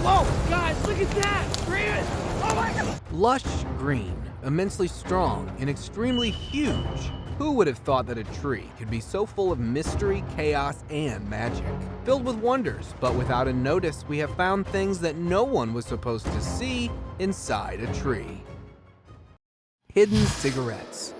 Whoa, guys, look at that! Green! Oh my God! Lush Green, immensely strong and extremely huge. Who would have thought that a tree could be so full of mystery, chaos, and magic? Filled with wonders, but without a notice, we have found things that no one was supposed to see inside a tree. Hidden cigarettes.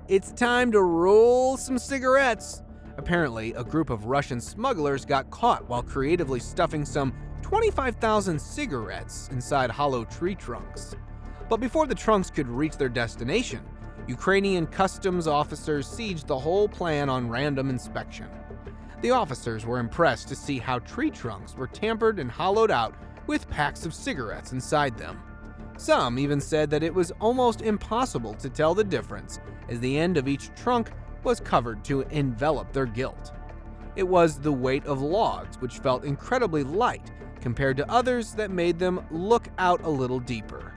It's time to roll some cigarettes. Apparently, a group of Russian smugglers got caught while creatively stuffing some 25,000 cigarettes inside hollow tree trunks. But before the trunks could reach their destination, Ukrainian customs officers sieged the whole plan on random inspection. The officers were impressed to see how tree trunks were tampered and hollowed out with packs of cigarettes inside them. Some even said that it was almost impossible to tell the difference, as the end of each trunk was covered to envelop their guilt. It was the weight of logs, which felt incredibly light compared to others that made them look out a little deeper.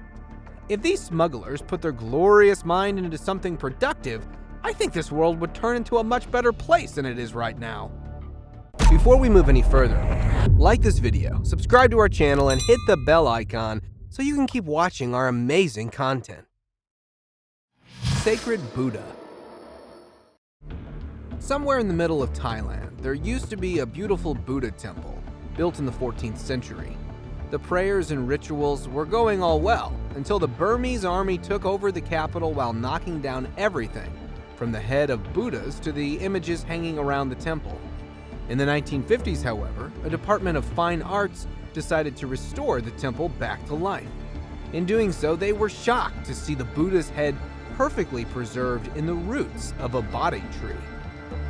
If these smugglers put their glorious mind into something productive, I think this world would turn into a much better place than it is right now. Before we move any further, like this video, subscribe to our channel, and hit the bell icon so you can keep watching our amazing content. Sacred Buddha. Somewhere in the middle of Thailand, there used to be a beautiful Buddha temple built in the 14th century. The prayers and rituals were going all well until the Burmese army took over the capital while knocking down everything from the head of Buddhas to the images hanging around the temple. In the 1950s, however, a Department of Fine Arts decided to restore the temple back to life. In doing so, they were shocked to see the Buddha's head perfectly preserved in the roots of a Bodhi tree.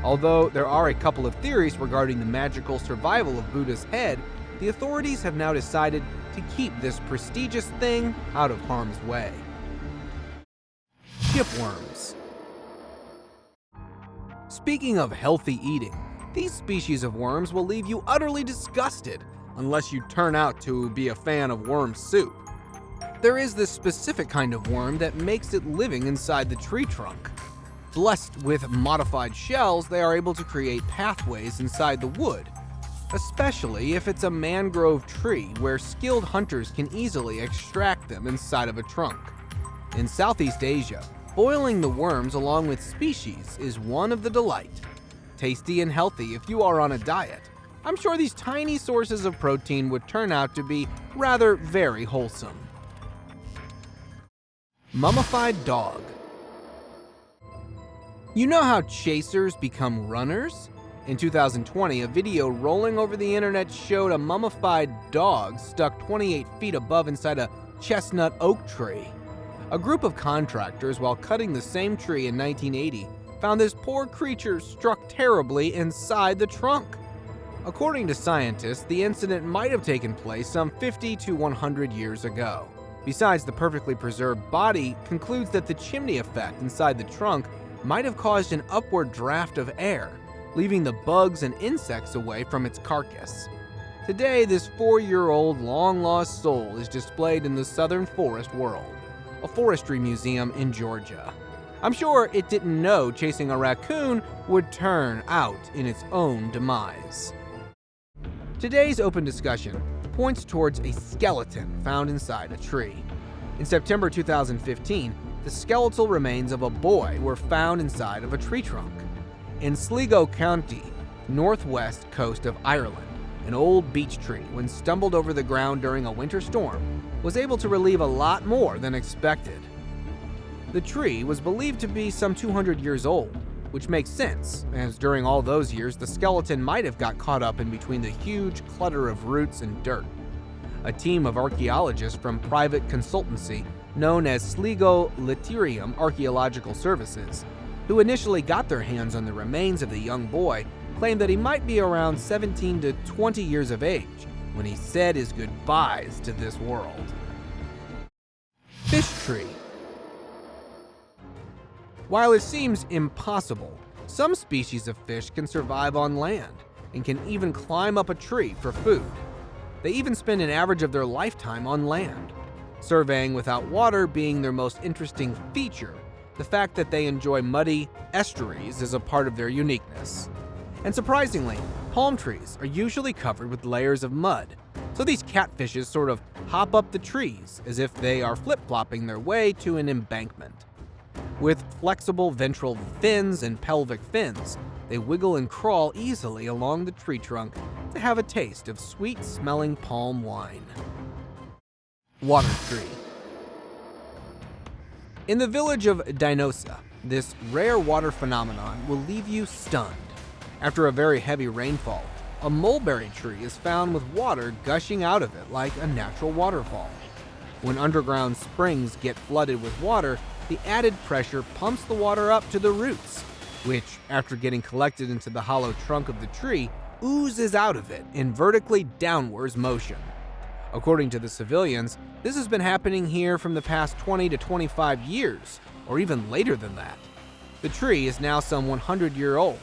Although there are a couple of theories regarding the magical survival of Buddha's head, the authorities have now decided to keep this prestigious thing out of harm's way. Shipworms. Speaking of healthy eating, these species of worms will leave you utterly disgusted unless you turn out to be a fan of worm soup. There is this specific kind of worm that makes it living inside the tree trunk. Blessed with modified shells, they are able to create pathways inside the wood, especially if it's a mangrove tree where skilled hunters can easily extract them inside of a trunk. In Southeast Asia, boiling the worms along with species is one of the delight. Tasty and healthy if you are on a diet. I'm sure these tiny sources of protein would turn out to be rather very wholesome. Mummified dog. You know how chasers become runners? In 2020, a video rolling over the internet showed a mummified dog stuck 28 feet above inside a chestnut oak tree. A group of contractors, while cutting the same tree in 1980, found this poor creature struck terribly inside the trunk. According to scientists, the incident might have taken place some 50 to 100 years ago. Besides, the perfectly preserved body concludes that the chimney effect inside the trunk might have caused an upward draft of air, leaving the bugs and insects away from its carcass. Today, this 4-year-old long-lost soul is displayed in the Southern Forest World, a forestry museum in Georgia. I'm sure it didn't know chasing a raccoon would turn out in its own demise. Today's open discussion points towards a skeleton found inside a tree. In September 2015, the skeletal remains of a boy were found inside of a tree trunk. In Sligo County, northwest coast of Ireland, an old beech tree, when stumbled over the ground during a winter storm, was able to relieve a lot more than expected. The tree was believed to be some 200 years old, which makes sense, as during all those years the skeleton might have got caught up in between the huge clutter of roots and dirt. A team of archaeologists from private consultancy known as Sligo Litterium Archaeological Services, who initially got their hands on the remains of the young boy, claimed that he might be around 17 to 20 years of age when he said his goodbyes to this world. Fish tree. While it seems impossible, some species of fish can survive on land and can even climb up a tree for food. They even spend an average of their lifetime on land. Surveying without water being their most interesting feature, the fact that they enjoy muddy estuaries is a part of their uniqueness. And surprisingly, Palm trees are usually covered with layers of mud, so these catfishes sort of hop up the trees as if they are flip-flopping their way to an embankment. With flexible ventral fins and pelvic fins, they wiggle and crawl easily along the tree trunk to have a taste of sweet-smelling palm wine. Water tree. In the village of Dinosa, this rare water phenomenon will leave you stunned. After a very heavy rainfall, a mulberry tree is found with water gushing out of it like a natural waterfall. When underground springs get flooded with water, the added pressure pumps the water up to the roots, which, after getting collected into the hollow trunk of the tree, oozes out of it in vertically downwards motion. According to the civilians, this has been happening here from the past 20 to 25 years, or even later than that. The tree is now some 100-year-old,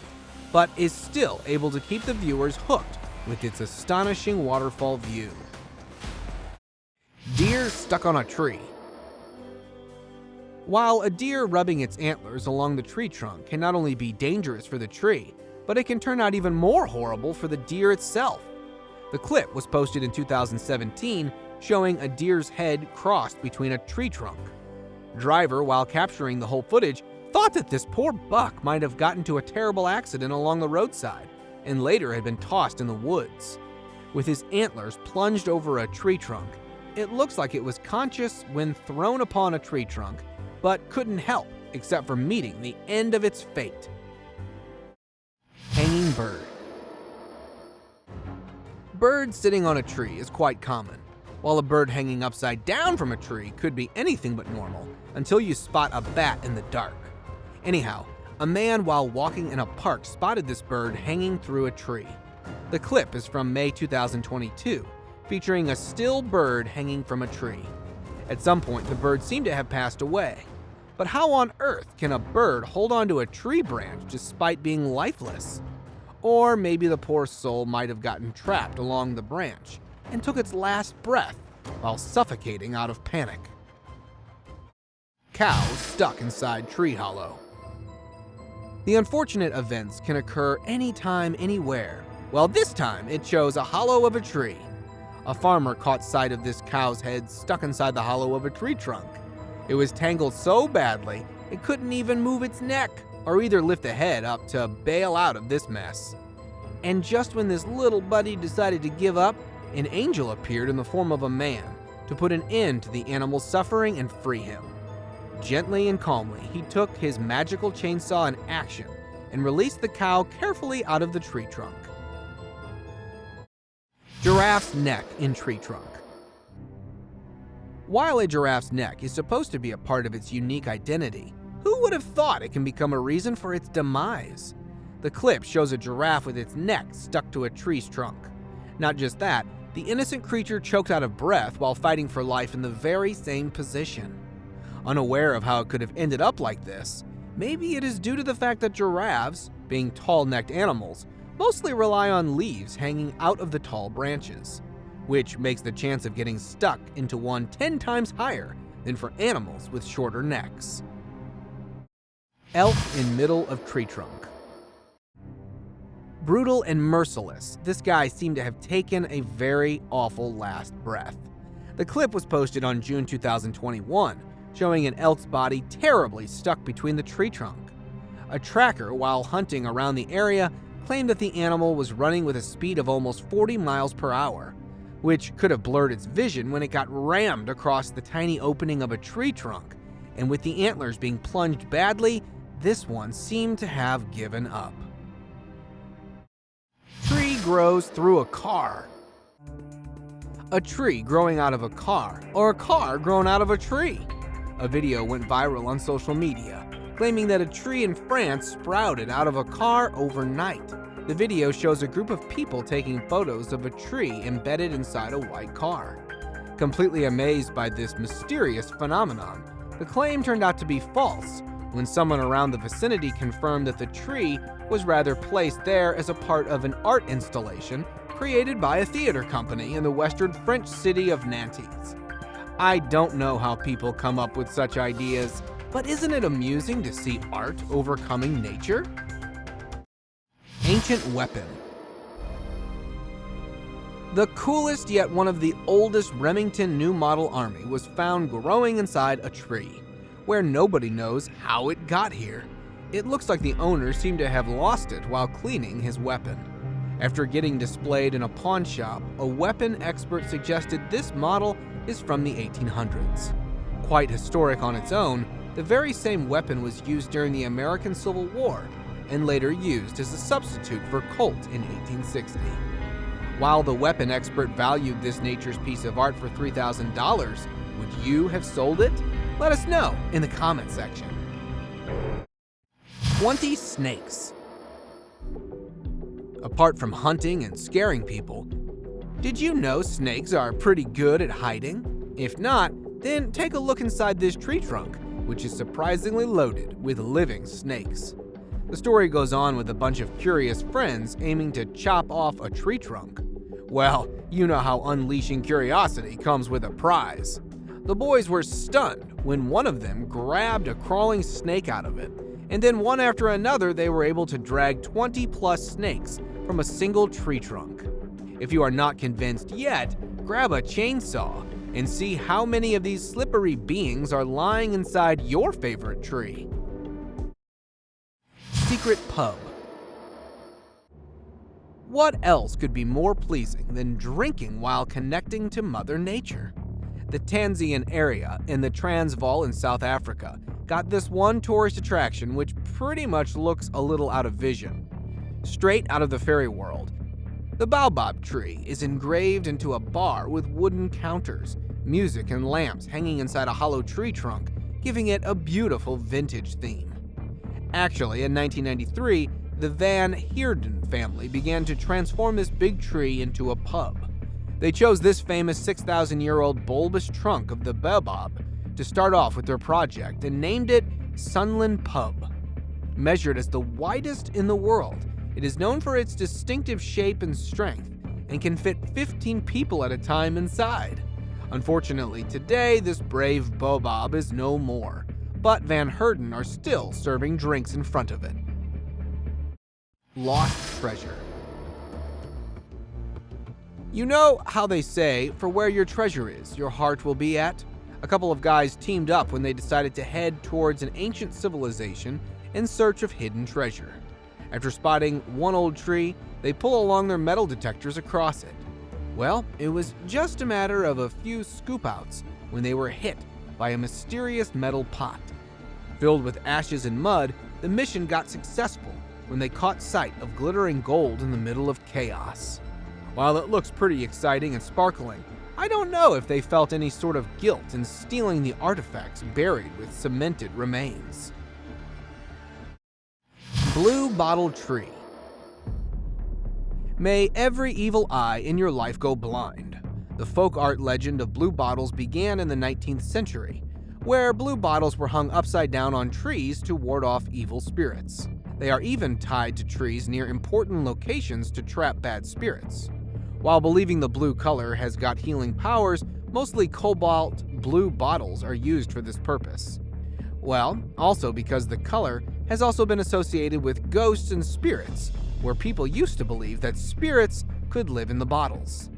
but is still able to keep the viewers hooked with its astonishing waterfall view. Deer stuck on a tree. While a deer rubbing its antlers along the tree trunk can not only be dangerous for the tree, but it can turn out even more horrible for the deer itself. The clip was posted in 2017 showing a deer's head crossed between a tree trunk. Driver, while capturing the whole footage, thought that this poor buck might have gotten into a terrible accident along the roadside and later had been tossed in the woods. With his antlers plunged over a tree trunk, it looks like it was conscious when thrown upon a tree trunk, but couldn't help except for meeting the end of its fate. Hanging bird. Birds sitting on a tree is quite common, while a bird hanging upside down from a tree could be anything but normal until you spot a bat in the dark. Anyhow, a man while walking in a park spotted this bird hanging through a tree. The clip is from May 2022, featuring a still bird hanging from a tree. At some point, the bird seemed to have passed away. But how on earth can a bird hold onto a tree branch despite being lifeless? Or maybe the poor soul might have gotten trapped along the branch and took its last breath while suffocating out of panic. Cow stuck inside tree hollow. The unfortunate events can occur anytime, anywhere. Well, this time it chose a hollow of a tree. A farmer caught sight of this cow's head stuck inside the hollow of a tree trunk. It was tangled so badly it couldn't even move its neck or either lift the head up to bail out of this mess. And just when this little buddy decided to give up, an angel appeared in the form of a man to put an end to the animal's suffering and free him. Gently and calmly, he took his magical chainsaw in action and released the cow carefully out of the tree trunk. Giraffe's neck in tree trunk. While a giraffe's neck is supposed to be a part of its unique identity, who would have thought it can become a reason for its demise? The clip shows a giraffe with its neck stuck to a tree's trunk. Not just that, the innocent creature choked out of breath while fighting for life in the very same position. Unaware of how it could have ended up like this, maybe it is due to the fact that giraffes, being tall-necked animals, mostly rely on leaves hanging out of the tall branches, which makes the chance of getting stuck into one 10 times higher than for animals with shorter necks. Elk in middle of tree trunk. Brutal and merciless, this guy seemed to have taken a very awful last breath. The clip was posted on June 2021, showing an elk's body terribly stuck between the tree trunk. A tracker, while hunting around the area, claimed that the animal was running with a speed of almost 40 miles per hour, which could have blurred its vision when it got rammed across the tiny opening of a tree trunk, and with the antlers being plunged badly, this one seemed to have given up. Tree grows through a car. A tree growing out of a car, or a car grown out of a tree. A video went viral on social media, claiming that a tree in France sprouted out of a car overnight. The video shows a group of people taking photos of a tree embedded inside a white car. Completely amazed by this mysterious phenomenon, the claim turned out to be false when someone around the vicinity confirmed that the tree was rather placed there as a part of an art installation created by a theater company in the western French city of Nantes. I don't know how people come up with such ideas, but isn't it amusing to see art overcoming nature? Ancient weapon. The coolest yet one of the oldest Remington New Model Army was found growing inside a tree, where nobody knows how it got here. It looks like the owner seemed to have lost it while cleaning his weapon. After getting displayed in a pawn shop, a weapon expert suggested this model is from the 1800s. Quite historic on its own, the very same weapon was used during the American Civil War and later used as a substitute for Colt in 1860. While the weapon expert valued this nature's piece of art for $3,000, would you have sold it? Let us know in the comment section. 20 snakes. Apart from hunting and scaring people, did you know snakes are pretty good at hiding? If not, then take a look inside this tree trunk, which is surprisingly loaded with living snakes. The story goes on with a bunch of curious friends aiming to chop off a tree trunk. Well, you know how unleashing curiosity comes with a prize. The boys were stunned when one of them grabbed a crawling snake out of it, and then one after another they were able to drag 20 plus snakes from a single tree trunk. If you are not convinced yet, grab a chainsaw and see how many of these slippery beings are lying inside your favorite tree. Secret pub. What else could be more pleasing than drinking while connecting to Mother Nature? The Tanzanian area in the Transvaal in South Africa got this one tourist attraction which pretty much looks a little out of vision. Straight out of the fairy world, the baobab tree is engraved into a bar with wooden counters, music and lamps hanging inside a hollow tree trunk, giving it a beautiful vintage theme. Actually, in 1993, the Van Heerden family began to transform this big tree into a pub. They chose this famous 6,000-year-old bulbous trunk of the baobab to start off with their project and named it Sunland Pub. Measured as the widest in the world, it is known for its distinctive shape and strength and can fit 15 people at a time inside. Unfortunately, today this brave baobab is no more, but Van Heerden are still serving drinks in front of it. Lost treasure. You know how they say, for where your treasure is, your heart will be at? A couple of guys teamed up when they decided to head towards an ancient civilization in search of hidden treasure. After spotting one old tree, they pull along their metal detectors across it. Well, it was just a matter of a few scoop outs when they were hit by a mysterious metal pot. Filled with ashes and mud, the mission got successful when they caught sight of glittering gold in the middle of chaos. While it looks pretty exciting and sparkling, I don't know if they felt any sort of guilt in stealing the artifacts buried with cemented remains. Blue Bottle Tree. May every evil eye in your life go blind. The folk art legend of blue bottles began in the 19th century, where blue bottles were hung upside down on trees to ward off evil spirits. They are even tied to trees near important locations to trap bad spirits. While believing the blue color has got healing powers, mostly cobalt blue bottles are used for this purpose. Well, also because the color has also been associated with ghosts and spirits, where people used to believe that spirits could live in the bottles.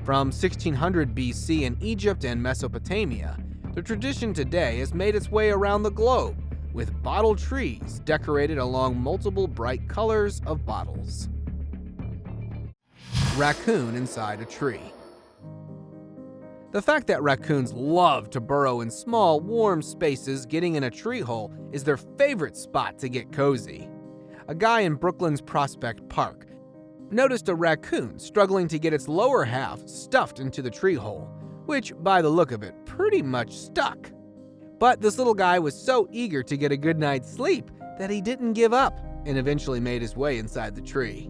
From 1600 BC in Egypt and Mesopotamia, the tradition today has made its way around the globe, with bottle trees decorated along multiple bright colors of bottles. Raccoon inside a tree. The fact that raccoons love to burrow in small, warm spaces, getting in a tree hole is their favorite spot to get cozy. A guy in Brooklyn's Prospect Park noticed a raccoon struggling to get its lower half stuffed into the tree hole, which, by the look of it, pretty much stuck. But this little guy was so eager to get a good night's sleep that he didn't give up and eventually made his way inside the tree.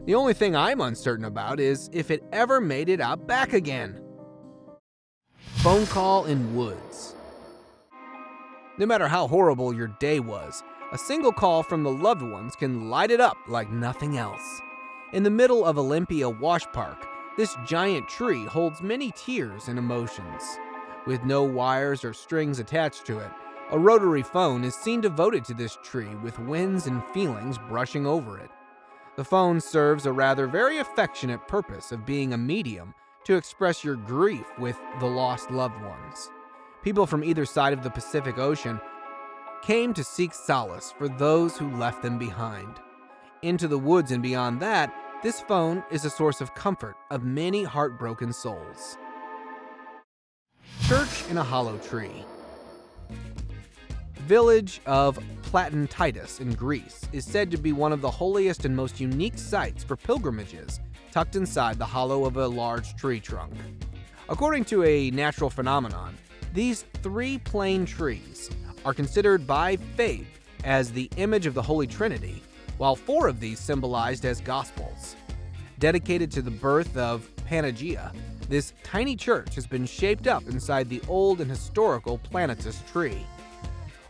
The only thing I'm uncertain about is if it ever made it out back again. Phone call in woods. No matter how horrible your day was, a single call from the loved ones can light it up like nothing else. In the middle of Olympia Wash Park, this giant tree holds many tears and emotions. With no wires or strings attached to it, a rotary phone is seen devoted to this tree with winds and feelings brushing over it. The phone serves a rather very affectionate purpose of being a medium to express your grief with the lost loved ones. People from either side of the Pacific Ocean came to seek solace for those who left them behind. Into the woods and beyond that, this phone is a source of comfort of many heartbroken souls. Church in a Hollow Tree. Village of Platinitis in Greece is said to be one of the holiest and most unique sites for pilgrimages, tucked inside the hollow of a large tree trunk. According to a natural phenomenon, these 3 plane trees are considered by faith as the image of the Holy Trinity, while 4 of these symbolized as Gospels. Dedicated to the birth of Panagia, this tiny church has been shaped up inside the old and historical Planitis tree.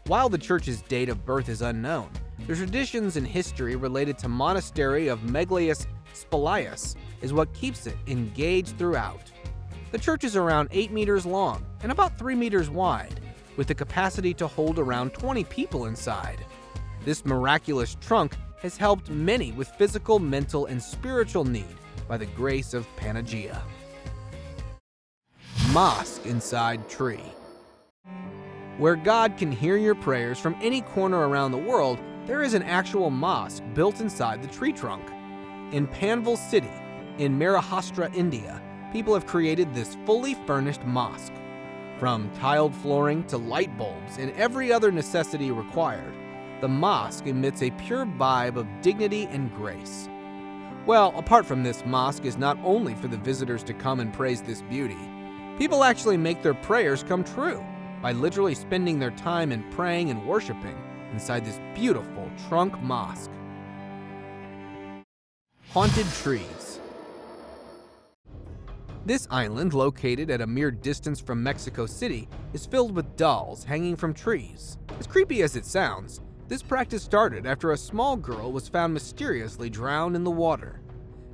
While the church's date of birth is unknown, the traditions and history related to monastery of Meglius Spalius is what keeps it engaged throughout. The church is around 8 meters long and about 3 meters wide, with the capacity to hold around 20 people inside. This miraculous trunk has helped many with physical, mental, and spiritual need by the grace of Panagia. Mosque inside tree. Where God can hear your prayers from any corner around the world, there is an actual mosque built inside the tree trunk. In Panvel City, in Maharashtra, India, people have created this fully furnished mosque. From tiled flooring to light bulbs and every other necessity required, the mosque emits a pure vibe of dignity and grace. Well, apart from this, mosque is not only for the visitors to come and praise this beauty. People actually make their prayers come true by literally spending their time in praying and worshiping inside this beautiful trunk mosque. Haunted trees. This island, located at a mere distance from Mexico City, is filled with dolls hanging from trees. As creepy as it sounds, this practice started after a small girl was found mysteriously drowned in the water.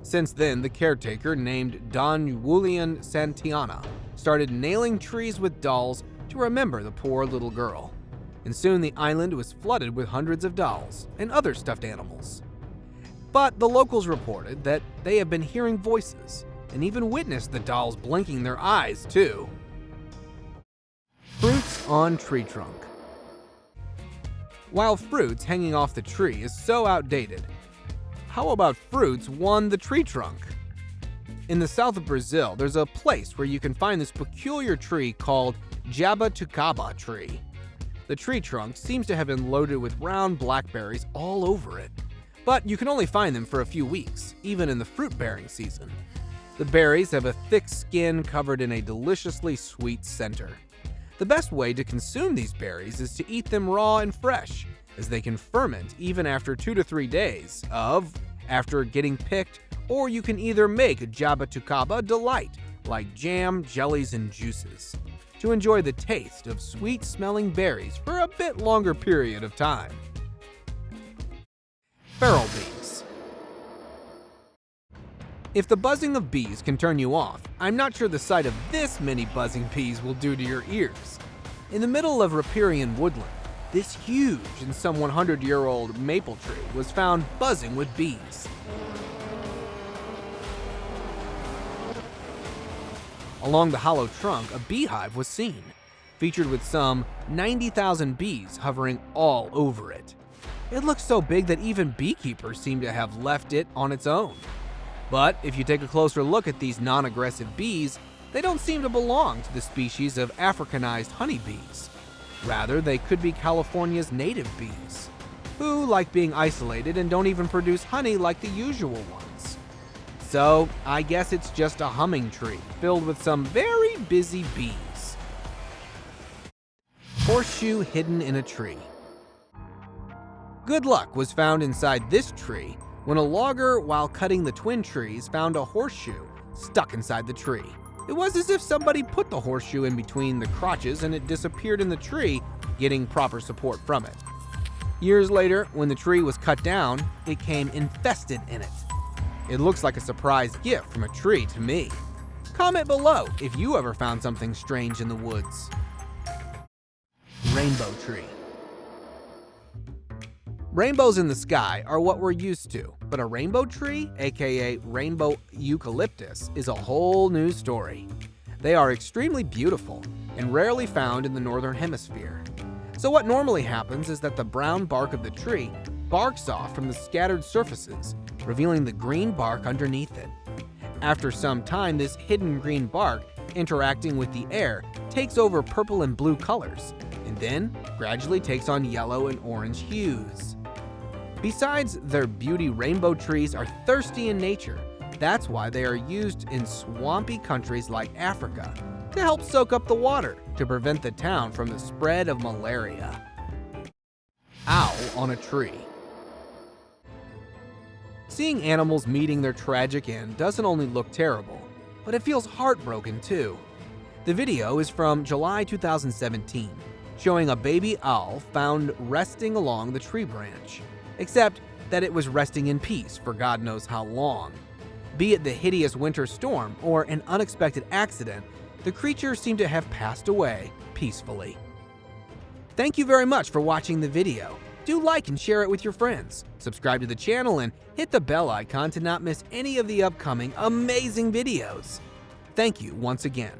Since then, the caretaker, named Don Julian Santiana, started nailing trees with dolls to remember the poor little girl. And soon the island was flooded with hundreds of dolls and other stuffed animals. But the locals reported that they have been hearing voices and even witnessed the dolls blinking their eyes too. Fruits on tree trunk. While fruits hanging off the tree is so outdated, how about fruits on the tree trunk? In the south of Brazil, there's a place where you can find this peculiar tree called jabuticaba tree. The tree trunk seems to have been loaded with round blackberries all over it, but you can only find them for a few weeks, even in the fruit-bearing season. The berries have a thick skin covered in a deliciously sweet center. The best way to consume these berries is to eat them raw and fresh, as they can ferment even after 2 to 3 days after getting picked, or you can either make jabuticaba delight, like jam, jellies, and juices, to enjoy the taste of sweet-smelling berries for a bit longer period of time. Feral bees. If the buzzing of bees can turn you off, I'm not sure the sight of this many buzzing bees will do to your ears. In the middle of riparian woodland, this huge and some 100-year-old maple tree was found buzzing with bees. Along the hollow trunk, a beehive was seen, featured with some 90,000 bees hovering all over it. It looked so big that even beekeepers seem to have left it on its own. But if you take a closer look at these non-aggressive bees, they don't seem to belong to the species of Africanized honeybees. Rather, they could be California's native bees, who like being isolated and don't even produce honey like the usual ones. So, I guess it's just a humming tree filled with some very busy bees. Horseshoe hidden in a tree. Good luck was found inside this tree when a logger, while cutting the twin trees, found a horseshoe stuck inside the tree. It was as if somebody put the horseshoe in between the crotches and it disappeared in the tree, getting proper support from it. Years later, when the tree was cut down, it came infested in it. It looks like a surprise gift from a tree to me. Comment below if you ever found something strange in the woods. Rainbow tree. Rainbows in the sky are what we're used to, but a rainbow tree, aka rainbow eucalyptus, is a whole new story. They are extremely beautiful and rarely found in the northern hemisphere. So what normally happens is that the brown bark of the tree barks off from the scattered surfaces, revealing the green bark underneath it. After some time, this hidden green bark, interacting with the air, takes over purple and blue colors, and then gradually takes on yellow and orange hues. Besides their beauty, rainbow trees are thirsty in nature. That's why they are used in swampy countries like Africa to help soak up the water to prevent the town from the spread of malaria. Owl on a tree. Seeing animals meeting their tragic end doesn't only look terrible, but it feels heartbroken too. The video is from July 2017, showing a baby owl found resting along the tree branch, except that it was resting in peace for God knows how long. Be it the hideous winter storm or an unexpected accident, the creature seemed to have passed away peacefully. Thank you very much for watching the video. Do like and share it with your friends. Subscribe to the channel and hit the bell icon to not miss any of the upcoming amazing videos. Thank you once again.